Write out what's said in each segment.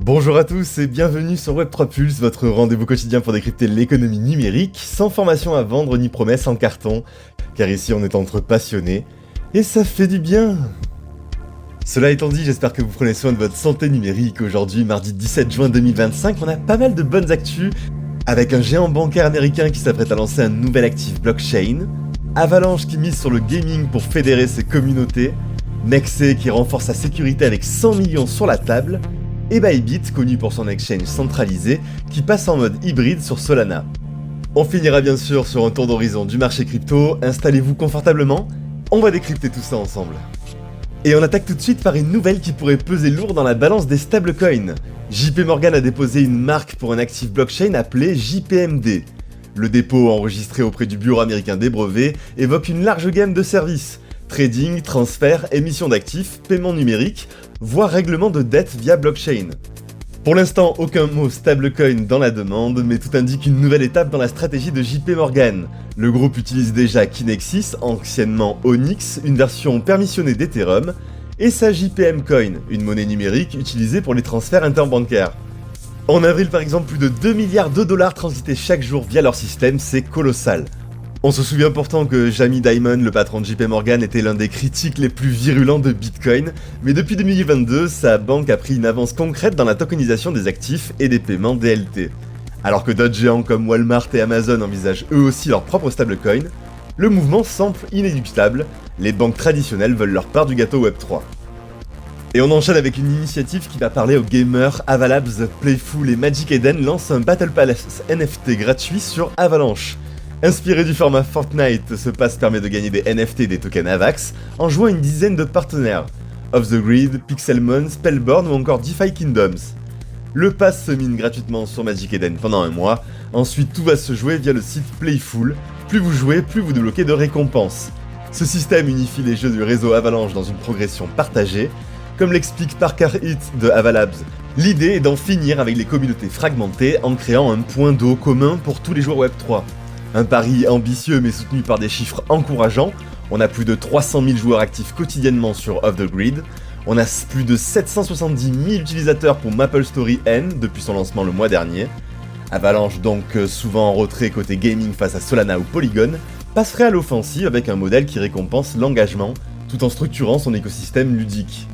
Bonjour à tous et bienvenue sur Web3 Pulse, votre rendez-vous quotidien pour décrypter l'économie numérique, sans formation à vendre ni promesses en carton, car ici on est entre passionnés, et ça fait du bien. Cela étant dit, j'espère que vous prenez soin de votre santé numérique. Aujourd'hui, mardi 17 juin 2025, on a pas mal de bonnes actus, avec un géant bancaire américain qui s'apprête à lancer un nouvel actif blockchain, Avalanche qui mise sur le gaming pour fédérer ses communautés, Nexé qui renforce sa sécurité avec 100 millions sur la table, et Bybit, connu pour son exchange centralisé, qui passe en mode hybride sur Solana. On finira bien sûr sur un tour d'horizon du marché crypto, installez-vous confortablement, on va décrypter tout ça ensemble. Et on attaque tout de suite par une nouvelle qui pourrait peser lourd dans la balance des stablecoins. JP Morgan a déposé une marque pour un actif blockchain appelé JPMD. Le dépôt enregistré auprès du Bureau américain des brevets évoque une large gamme de services. Trading, transfert, émission d'actifs, paiement numérique, voire règlement de dettes via blockchain. Pour l'instant, aucun mot stablecoin dans la demande, mais tout indique une nouvelle étape dans la stratégie de JP Morgan. Le groupe utilise déjà Kinexys, anciennement Onyx, une version permissionnée d'Ethereum, et sa JPM Coin, une monnaie numérique utilisée pour les transferts interbancaires. En avril par exemple, plus de 2 milliards de dollars transités chaque jour via leur système, c'est colossal. On se souvient pourtant que Jamie Dimon, le patron de JP Morgan, était l'un des critiques les plus virulents de Bitcoin, mais depuis 2022, sa banque a pris une avance concrète dans la tokenisation des actifs et des paiements DLT. Alors que d'autres géants comme Walmart et Amazon envisagent eux aussi leur propre stablecoin, le mouvement semble inéluctable, les banques traditionnelles veulent leur part du gâteau Web3. Et on enchaîne avec une initiative qui va parler aux gamers. Avalabs, Playful et Magic Eden lancent un Battle Palace NFT gratuit sur Avalanche. Inspiré du format Fortnite, ce pass permet de gagner des NFT et des tokens AVAX en jouant une dizaine de partenaires. Off the Grid, Pixelmon, Spellborn ou encore DeFi Kingdoms. Le pass se mine gratuitement sur Magic Eden pendant un mois, ensuite tout va se jouer via le site Playful. Plus vous jouez, plus vous débloquez de récompenses. Ce système unifie les jeux du réseau Avalanche dans une progression partagée. Comme l'explique Parker Heath de Avalabs, l'idée est d'en finir avec les communautés fragmentées en créant un point d'eau commun pour tous les joueurs Web3. Un pari ambitieux mais soutenu par des chiffres encourageants. On a plus de 300 000 joueurs actifs quotidiennement sur Off the Grid. On a plus de 770 000 utilisateurs pour MapleStory N depuis son lancement le mois dernier. Avalanche, donc souvent en retrait côté gaming face à Solana ou Polygon, passerait à l'offensive avec un modèle qui récompense l'engagement tout en structurant son écosystème ludique.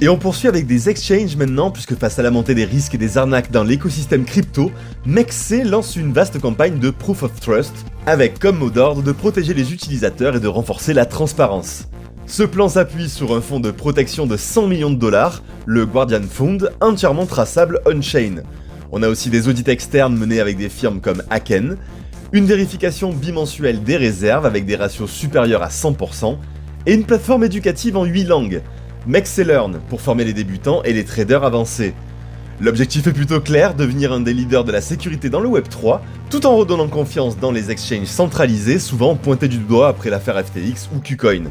Et on poursuit avec des exchanges maintenant, puisque face à la montée des risques et des arnaques dans l'écosystème crypto, Nexé lance une vaste campagne de Proof of Trust, avec comme mot d'ordre de protéger les utilisateurs et de renforcer la transparence. Ce plan s'appuie sur un fonds de protection de 100 millions de dollars, le Guardian Fund, entièrement traçable on-chain. On a aussi des audits externes menés avec des firmes comme Aken, une vérification bimensuelle des réserves avec des ratios supérieurs à 100%, et une plateforme éducative en 8 langues. Nexé Learn pour former les débutants et les traders avancés. L'objectif est plutôt clair, devenir un des leaders de la sécurité dans le Web3, tout en redonnant confiance dans les exchanges centralisés, souvent pointés du doigt après l'affaire FTX ou KuCoin.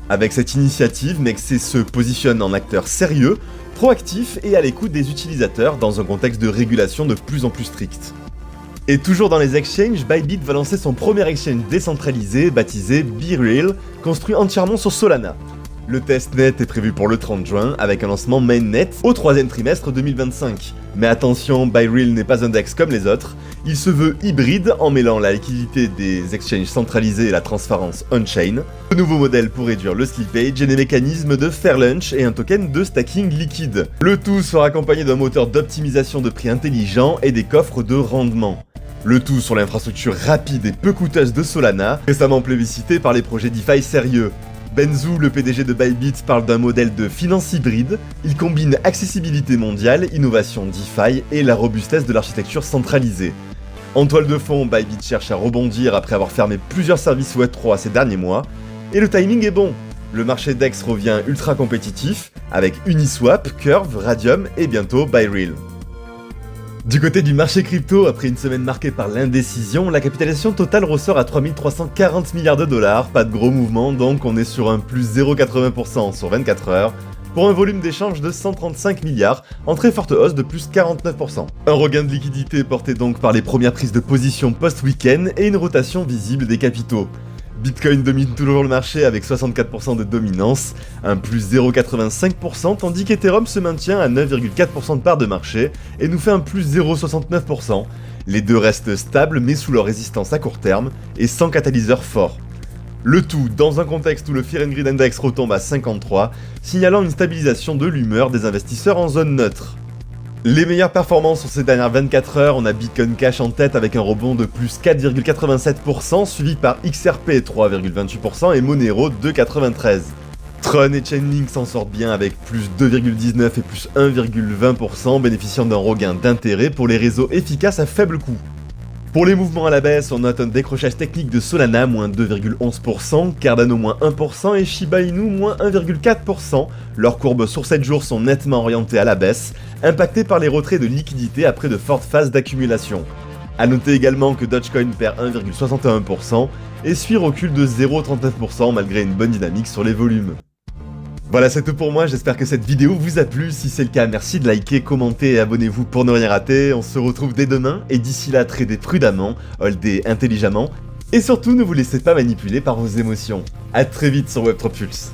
Avec cette initiative, Nexé se positionne en acteur sérieux, proactif et à l'écoute des utilisateurs dans un contexte de régulation de plus en plus strict. Et toujours dans les exchanges, Bybit va lancer son premier exchange décentralisé baptisé BeReal, construit entièrement sur Solana. Le testnet est prévu pour le 30 juin, avec un lancement mainnet au 3e trimestre 2025. Mais attention, BeReal n'est pas un DEX comme les autres, il se veut hybride en mêlant la liquidité des exchanges centralisés et la transparence on-chain. Le nouveau modèle pour réduire le slippage et les mécanismes de fair lunch et un token de stacking liquide. Le tout sera accompagné d'un moteur d'optimisation de prix intelligent et des coffres de rendement. Le tout sur l'infrastructure rapide et peu coûteuse de Solana, récemment plébiscité par les projets DeFi sérieux. Benzu, le PDG de Bybit, parle d'un modèle de finance hybride. Il combine accessibilité mondiale, innovation DeFi et la robustesse de l'architecture centralisée. En toile de fond, Bybit cherche à rebondir après avoir fermé plusieurs services Web3 ces derniers mois. Et le timing est bon. Le marché DEX revient ultra compétitif, avec Uniswap, Curve, Radium et bientôt BeReal. Du côté du marché crypto, après une semaine marquée par l'indécision, la capitalisation totale ressort à 3340 milliards de dollars, pas de gros mouvement donc on est sur un plus 0,80% sur 24 heures, pour un volume d'échange de 135 milliards, en très forte hausse de plus 49%. Un regain de liquidité porté donc par les premières prises de position post-week-end et une rotation visible des capitaux. Bitcoin domine toujours le marché avec 64% de dominance, un plus 0,85%, tandis qu'Ethereum se maintient à 9,4% de part de marché et nous fait un plus 0,69%. Les deux restent stables mais sous leur résistance à court terme et sans catalyseur fort. Le tout dans un contexte où le Fear and Greed Index retombe à 53, signalant une stabilisation de l'humeur des investisseurs en zone neutre. Les meilleures performances sur ces dernières 24 heures, on a Bitcoin Cash en tête avec un rebond de plus 4,87%, suivi par XRP 3,28% et Monero 2,93%. Tron et Chainlink s'en sortent bien avec plus 2,19 et plus 1,20%, bénéficiant d'un regain d'intérêt pour les réseaux efficaces à faible coût. Pour les mouvements à la baisse, on note un décrochage technique de Solana, moins 2,11%, Cardano, moins 1% et Shiba Inu, moins 1,4%. Leurs courbes sur 7 jours sont nettement orientées à la baisse, impactées par les retraits de liquidités après de fortes phases d'accumulation. A noter également que Dogecoin perd 1,61% et suit recul de 0,39% malgré une bonne dynamique sur les volumes. Voilà, c'est tout pour moi, j'espère que cette vidéo vous a plu. Si c'est le cas, merci de liker, commenter et abonnez-vous pour ne rien rater. On se retrouve dès demain, et d'ici là, tradez prudemment, holdez intelligemment, et surtout ne vous laissez pas manipuler par vos émotions. A très vite sur WebTroPulse.